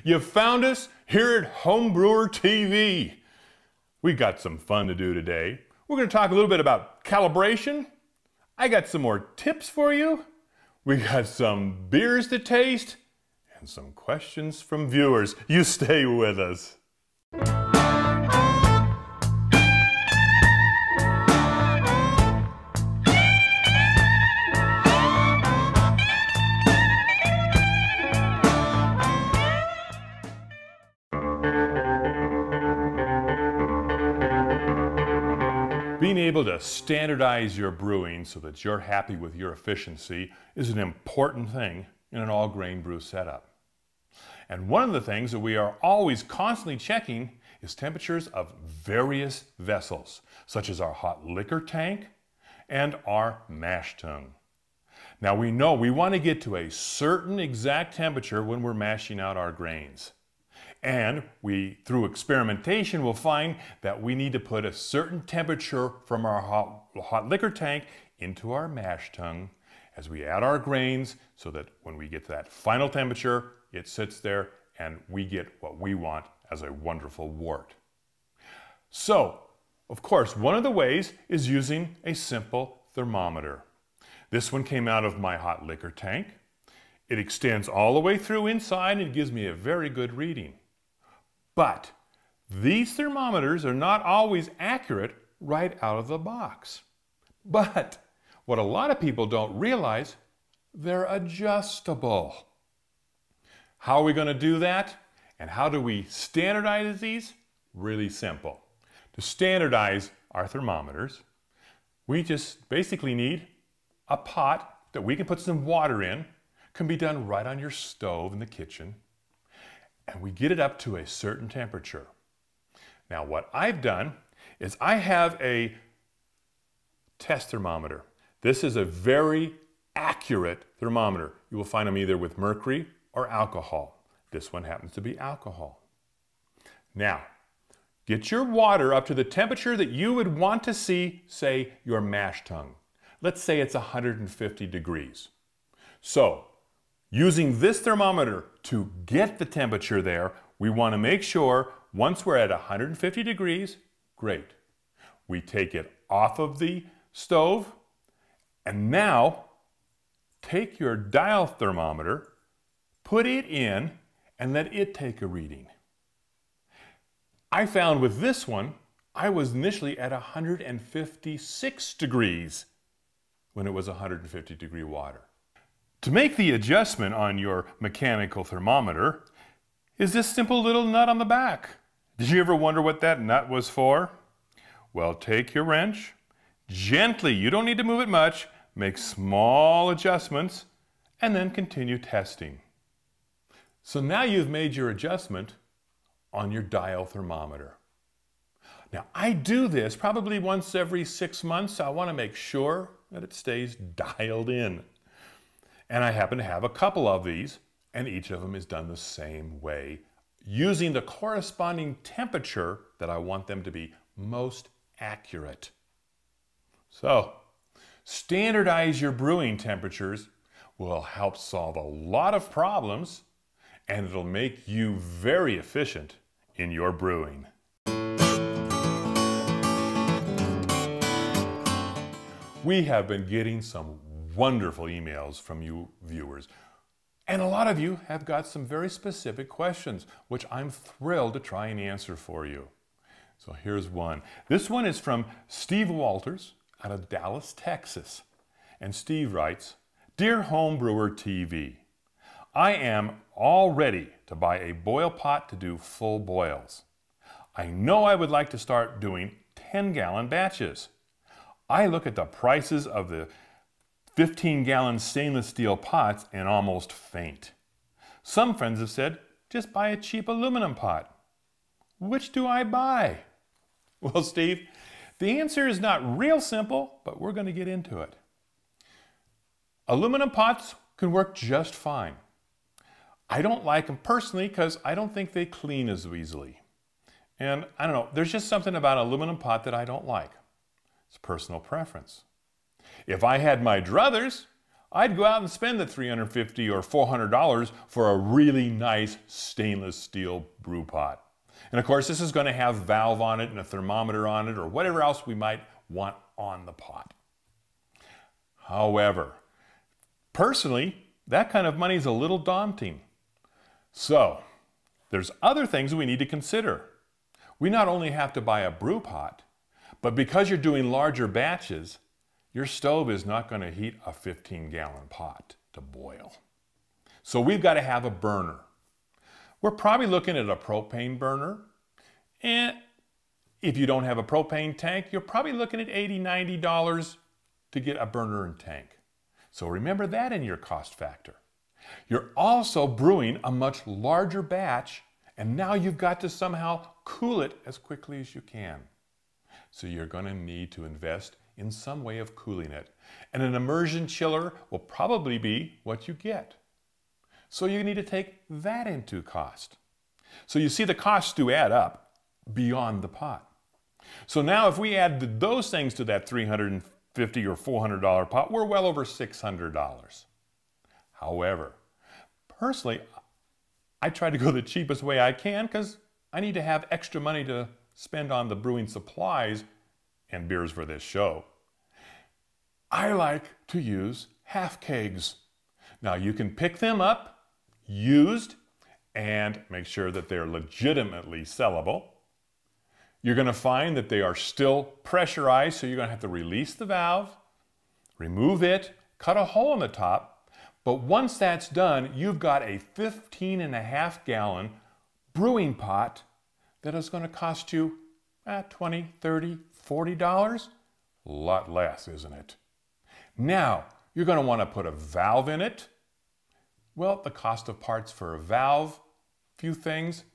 You found us here at Homebrewer TV. We got some fun to do today. We're going to talk a little bit about calibration. I got some more tips for you. We got some beers to taste and some questions from viewers. You stay with us. Being able to standardize your brewing so that you're happy with your efficiency is an important thing in an all-grain brew setup. And one of the things that we are always constantly checking is temperatures of various vessels, such as our hot liquor tank and our mash tun. Now we know we want to get to a certain exact temperature when we're mashing out our grains. And we, through experimentation, will find that we need to put a certain temperature from our hot liquor tank into our mash tun as we add our grains so that when we get to that final temperature, it sits there and we get what we want as a wonderful wort. So, of course, one of the ways is using a simple thermometer. This one came out of my hot liquor tank. It extends all the way through inside and it gives me a very good reading. But these thermometers are not always accurate right out of the box. But what a lot of people don't realize, they're adjustable. How are we going to do that? And how do we standardize these? Really simple. To standardize our thermometers, we just basically need a pot that we can put some water in. Can be done right on your stove in the kitchen. And we get it up to a certain temperature. Now what I've done is I have a test thermometer. This is a very accurate thermometer. You will find them either with mercury or alcohol. This one happens to be alcohol. Now, get your water up to the temperature that you would want to see, say, your mash tun. Let's say it's 150 degrees. So, using this thermometer to get the temperature there, we want to make sure once we're at 150 degrees, great. We take it off of the stove and now take your dial thermometer, put it in and let it take a reading. I found with this one, I was initially at 156 degrees when it was 150 degree water. To make the adjustment on your mechanical thermometer is this simple little nut on the back. Did you ever wonder what that nut was for? Well, take your wrench, gently, you don't need to move it much, make small adjustments, and then continue testing. So now you've made your adjustment on your dial thermometer. Now I do this probably once every 6 months. I want to make sure that it stays dialed in. And I happen to have a couple of these, and each of them is done the same way, using the corresponding temperature that I want them to be most accurate. So, standardize your brewing temperatures will help solve a lot of problems, and it'll make you very efficient in your brewing. We have been getting some wonderful emails from you viewers. And a lot of you have got some very specific questions, which I'm thrilled to try and answer for you. So here's one. This one is from Steve Walters out of Dallas, Texas. And Steve writes, "Dear Homebrewer TV, I am all ready to buy a boil pot to do full boils. I know I would like to start doing 10-gallon batches. I look at the prices of the 15-gallon stainless steel pots and almost faint. Some friends have said, just buy a cheap aluminum pot. Which do I buy?" Well, Steve, the answer is not real simple, but we're going to get into it. Aluminum pots can work just fine. I don't like them personally because I don't think they clean as easily. And I don't know, there's just something about an aluminum pot that I don't like. It's personal preference. If I had my druthers, I'd go out and spend the $350 or $400 for a really nice stainless steel brew pot. And of course, this is going to have a valve on it and a thermometer on it or whatever else we might want on the pot. However, personally, that kind of money is a little daunting. So, there's other things we need to consider. We not only have to buy a brew pot, but because you're doing larger batches, your stove is not going to heat a 15-gallon pot to boil. So we've got to have a burner. We're probably looking at a propane burner. And if you don't have a propane tank, you're probably looking at $80, $90 to get a burner and tank. So remember that in your cost factor. You're also brewing a much larger batch, and now you've got to somehow cool it as quickly as you can. So you're going to need to invest in some way of cooling it. And an immersion chiller will probably be what you get. So you need to take that into cost. So you see the costs do add up beyond the pot. So now if we add those things to that $350 or $400 pot, we're well over $600. However, personally, I try to go the cheapest way I can because I need to have extra money to spend on the brewing supplies and beers for this show. I like to use half kegs. Now you can pick them up, used, and make sure that they're legitimately sellable. You're going to find that they are still pressurized, so you're going to have to release the valve, remove it, cut a hole in the top. But once that's done, you've got a 15.5-gallon brewing pot that is going to cost you $20, $30, $40. A lot less, isn't it? Now, you're going to want to put a valve in it. Well, the cost of parts for a valve, few things,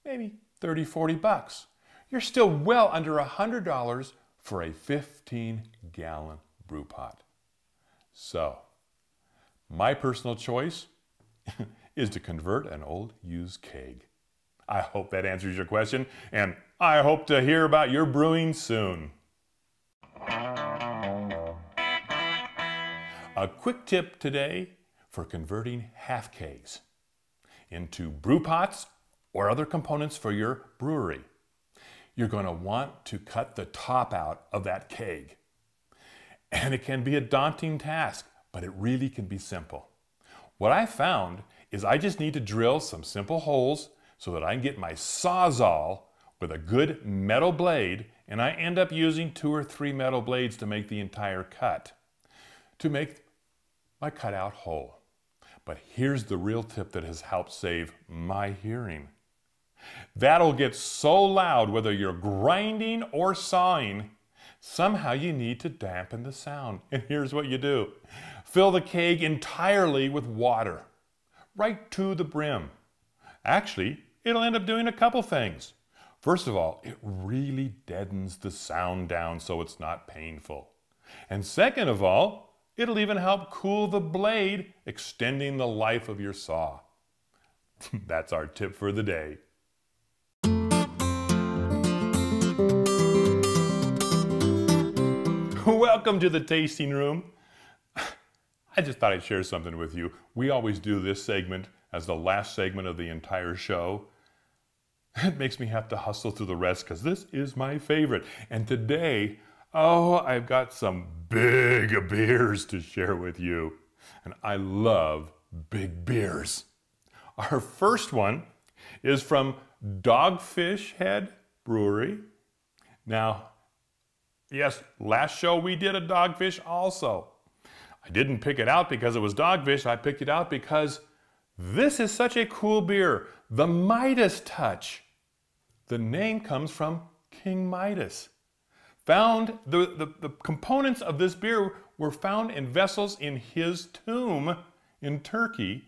maybe $30, $40. You're still well under $100 for a 15-gallon brew pot. So, my personal choice is to convert an old used keg. I hope that answers your question, and I hope to hear about your brewing soon. A quick tip today for converting half kegs into brew pots or other components for your brewery. You're going to want to cut the top out of that keg. And it can be a daunting task, but it really can be simple. What I found is I just need to drill some simple holes so that I can get my Sawzall with a good metal blade, and I end up using 2 or 3 metal blades to make the entire cut, to make my cutout hole. But here's the real tip that has helped save my hearing. That'll get so loud whether you're grinding or sawing, somehow you need to dampen the sound. And here's what you do. Fill the keg entirely with water, right to the brim. Actually, it'll end up doing a couple things. First of all, it really deadens the sound down so it's not painful. And second of all, it'll even help cool the blade, extending the life of your saw. That's our tip for the day. Welcome to the tasting room. I just thought I'd share something with you. We always do this segment as the last segment of the entire show. It makes me have to hustle through the rest because this is my favorite. And today, oh, I've got some big beers to share with you. And I love big beers. Our first one is from Dogfish Head Brewery. Now, yes, last show we did a Dogfish also. I didn't pick it out because it was Dogfish. I picked it out because this is such a cool beer, the Midas Touch. The name comes from King Midas. The components of this beer were found in vessels in his tomb in Turkey.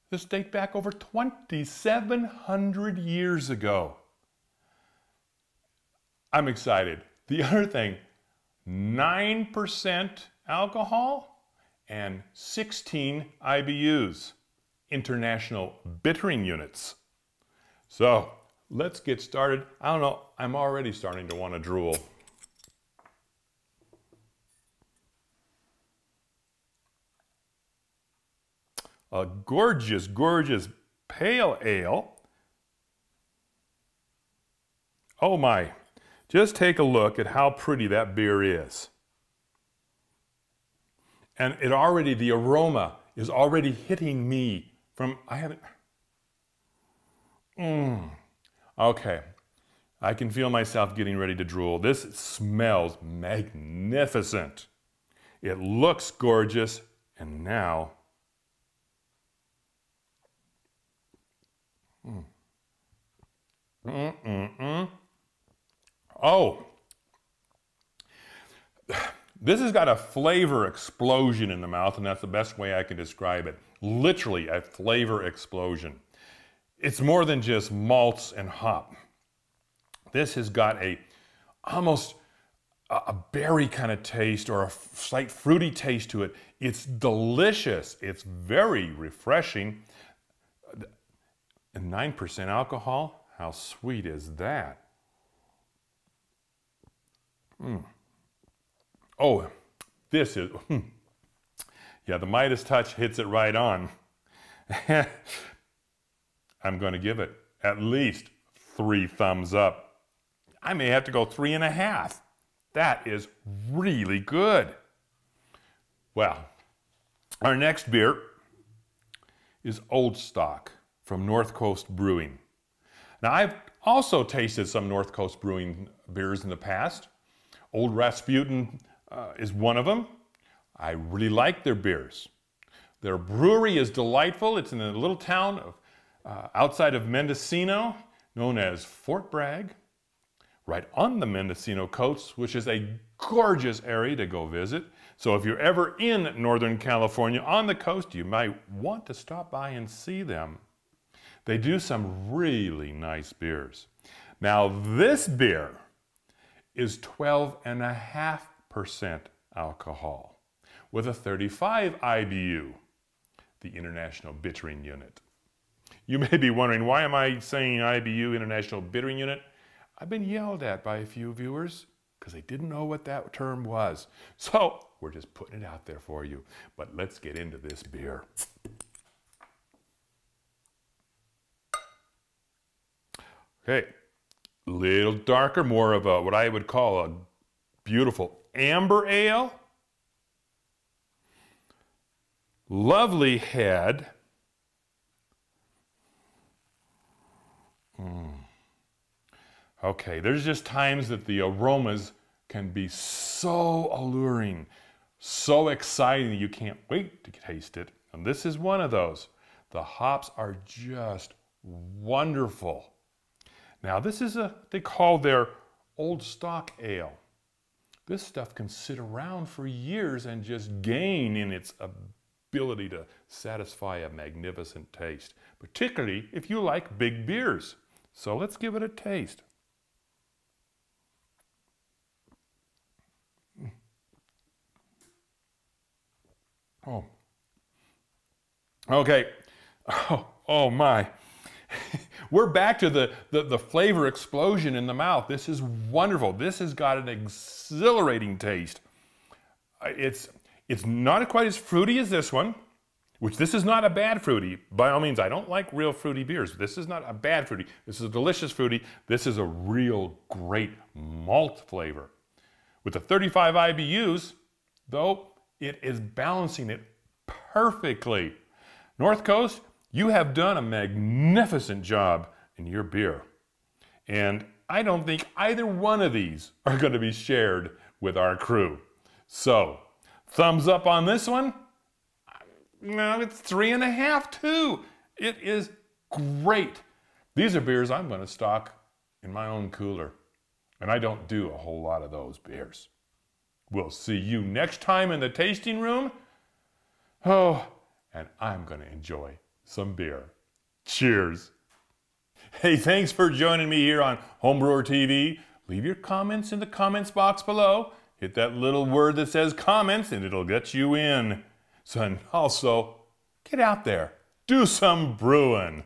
This dates back over 2,700 years ago. I'm excited. The other thing, 9% alcohol and 16 IBUs, International Bittering Units. So let's get started. I don't know, I'm already starting to want to drool. a gorgeous, gorgeous pale ale. Oh my, just take a look at how pretty that beer is. And the aroma is already hitting me from, okay. I can feel myself getting ready to drool. This smells magnificent. It looks gorgeous, and now, oh, this has got a flavor explosion in the mouth, and that's the best way I can describe it. Literally a flavor explosion. It's more than just malts and hop. This has got almost a berry kind of taste or a slight fruity taste to it. It's delicious. It's very refreshing. And 9% alcohol, how sweet is that? Oh, this is, yeah, the Midas touch hits it right on. I'm going to give it at least 3 thumbs up. I may have to go 3.5. That is really good. Well, our next beer is Old Stock from North Coast Brewing. Now, I've also tasted some North Coast Brewing beers in the past. Old Rasputin is one of them. I really like their beers. Their brewery is delightful. It's in a little town outside of Mendocino known as Fort Bragg, right on the Mendocino coast, which is a gorgeous area to go visit. So if you're ever in Northern California on the coast, you might want to stop by and see them. They do some really nice beers. Now this beer is 12.5% alcohol with a 35 IBU, the International Bittering Unit. You may be wondering, why am I saying IBU, International Bittering Unit? I've been yelled at by a few viewers because they didn't know what that term was. So we're just putting it out there for you. But let's get into this beer. Okay, a little darker, more of what I would call a beautiful amber ale. Lovely head. Okay, there's just times that the aromas can be so alluring, so exciting that you can't wait to taste it. And this is one of those. The hops are just wonderful. Now this is they call their Old Stock Ale. This stuff can sit around for years and just gain in its ability to satisfy a magnificent taste, particularly if you like big beers. So let's give it a taste. Oh. Okay. Oh my. We're back to the flavor explosion in the mouth. This is wonderful. This has got an exhilarating taste. It's not quite as fruity as this one, which this is not a bad fruity. By all means, I don't like real fruity beers. This is not a bad fruity. This is a delicious fruity. This is a real great malt flavor. With the 35 IBUs, though, it is balancing it perfectly. North Coast, you have done a magnificent job in your beer. And I don't think either one of these are going to be shared with our crew. So, thumbs up on this one. No, it's 3.5 too. It is great. These are beers I'm going to stock in my own cooler. And I don't do a whole lot of those beers. We'll see you next time in the tasting room. Oh, and I'm going to enjoy some beer. Cheers. Hey, thanks for joining me here on Homebrewer TV. Leave your comments in the comments box below. Hit that little word that says comments and it'll get you in. So, and also, get out there. Do some brewing.